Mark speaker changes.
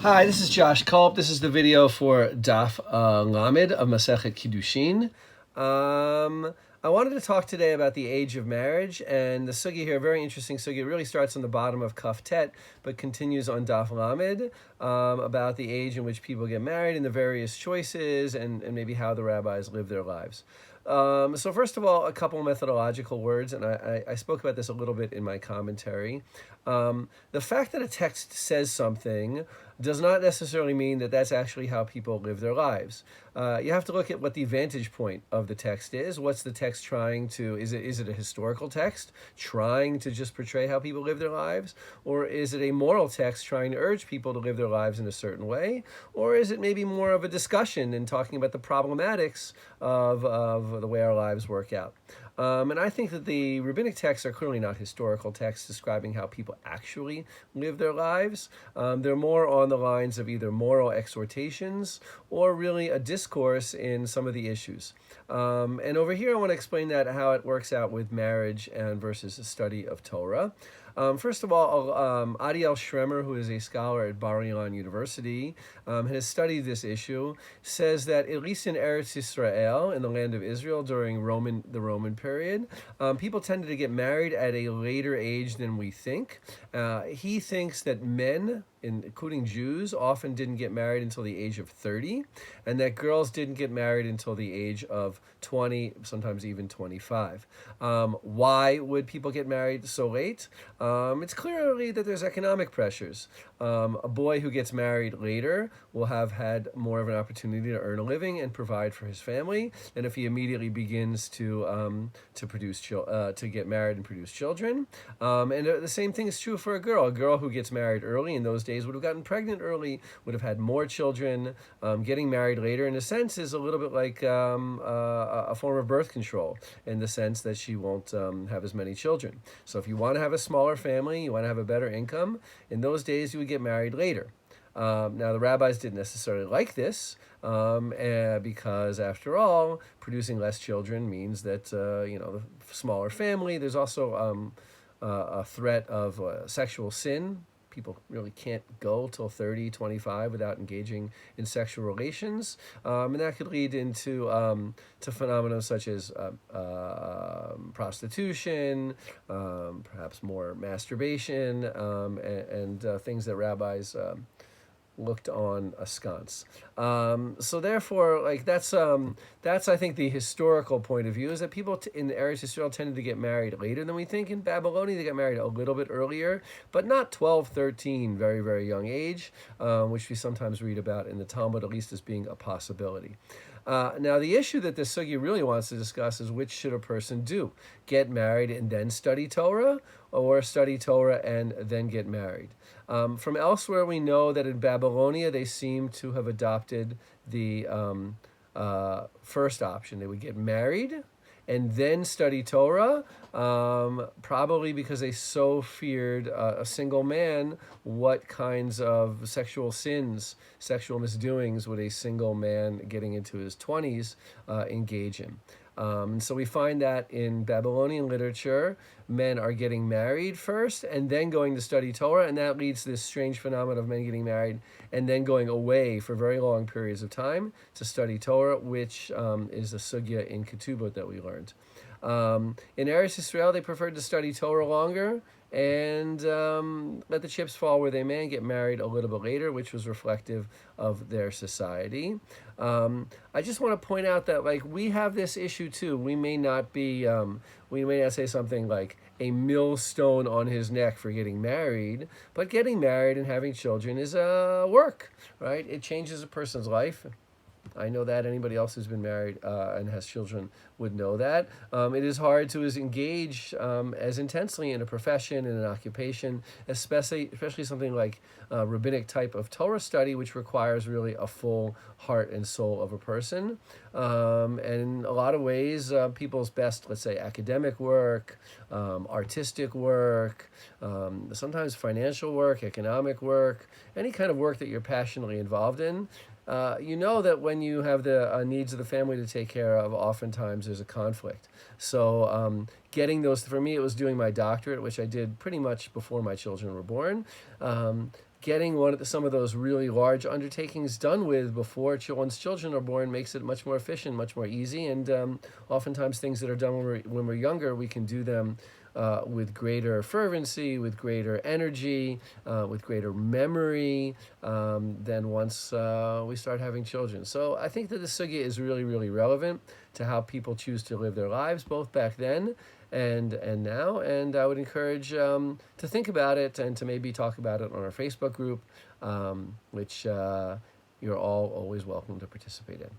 Speaker 1: Hi, this is Josh Kulp. This is the video for Daf Lammed of Masechet Kiddushin. I wanted to talk today about the age of marriage, and the sugya here, a very interesting sugya. It really starts on the bottom of Kaf Tet, but continues on Daf Lammed, about the age in which people get married and the various choices and maybe how the rabbis live their lives. So first of all, a couple methodological words, and I spoke about this a little bit in my commentary. The fact that a text says something does not necessarily mean that that's actually how people live their lives. You have to look at what the vantage point of the text is. What's the text trying to, is it a historical text trying to just portray how people live their lives? Or is it a moral text trying to urge people to live their lives in a certain way? Or is it maybe more of a discussion and talking about the problematics of the way our lives work out? And I think that the rabbinic texts are clearly not historical texts describing how people actually live their lives. They're more on the lines of either moral exhortations or really a discourse in some of the issues. And over here, I want to explain that how it works out with marriage and versus the study of Torah. First of all, Adiel Schremer, who is a scholar at Bar Ilan University, has studied this issue, says that at least in Eretz Yisrael, in the land of Israel during the Roman period, people tended to get married at a later age than we think. He thinks that men, including Jews, often didn't get married until the age of 30, and that girls didn't get married until the age of 20, sometimes even 25. Why would people get married so late? It's clearly that there's economic pressures. A boy who gets married later will have had more of an opportunity to earn a living and provide for his family than if he immediately begins to get married and produce children. And the same thing is true for a girl. A girl who gets married early in those days would have gotten pregnant early, would have had more children. Getting married later, in a sense, is a little bit like a form of birth control in the sense that she won't have as many children. So if you want to have a smaller family, you want to have a better income, in those days you would get married later. Now, the rabbis didn't necessarily like this because, after all, producing less children means that, the smaller family. There's also a threat of sexual sin. People really can't go till 30, 25 without engaging in sexual relations. And that could lead into to phenomena such as prostitution, perhaps more masturbation, and things that rabbis looked on askance. So therefore, that's I think the historical point of view, is that people in Eretz Yisrael tended to get married later than we think. In Babylonia, they got married a little bit earlier, but not 12, 13, very, very young age, which we sometimes read about in the Talmud, at least as being a possibility. Now, the issue that the sugya really wants to discuss is, which should a person do? Get married and then study Torah, or study Torah and then get married? From elsewhere, we know that in Babylonia, they seem to have adopted the first option. They would get married and then study Torah, probably because they so feared a single man. What kinds of sexual sins, sexual misdoings would a single man getting into his 20s engage in? So we find that in Babylonian literature, men are getting married first and then going to study Torah, and that leads to this strange phenomenon of men getting married and then going away for very long periods of time to study Torah, which is a sugya in Ketubot that we learned. In Eretz Yisrael, they preferred to study Torah longer and let the chips fall where they may and get married a little bit later, which was reflective of their society. I just want to point out that we have this issue too. We may not say something like a millstone on his neck for getting married, but getting married and having children is work, right? It changes a person's life. I know that. Anybody else who's been married and has children would know that. It is hard to engage as intensely in a profession, in an occupation, especially something like rabbinic type of Torah study, which requires really a full heart and soul of a person. And in a lot of ways, people's best, let's say, academic work, artistic work, sometimes financial work, economic work, any kind of work that you're passionately involved in, you know that when you have the needs of the family to take care of, oftentimes there's a conflict. So getting those, for me, it was doing my doctorate, which I did pretty much before my children were born. getting some of those really large undertakings done with before one's children are born makes it much more efficient, much more easy, and oftentimes things that are done when we're younger, we can do them with greater fervency, with greater energy, with greater memory than once we start having children. So I think that the sugya is really, really relevant to how people choose to live their lives, both back then and now. And I would encourage to think about it and to maybe talk about it on our Facebook group, which you're all always welcome to participate in.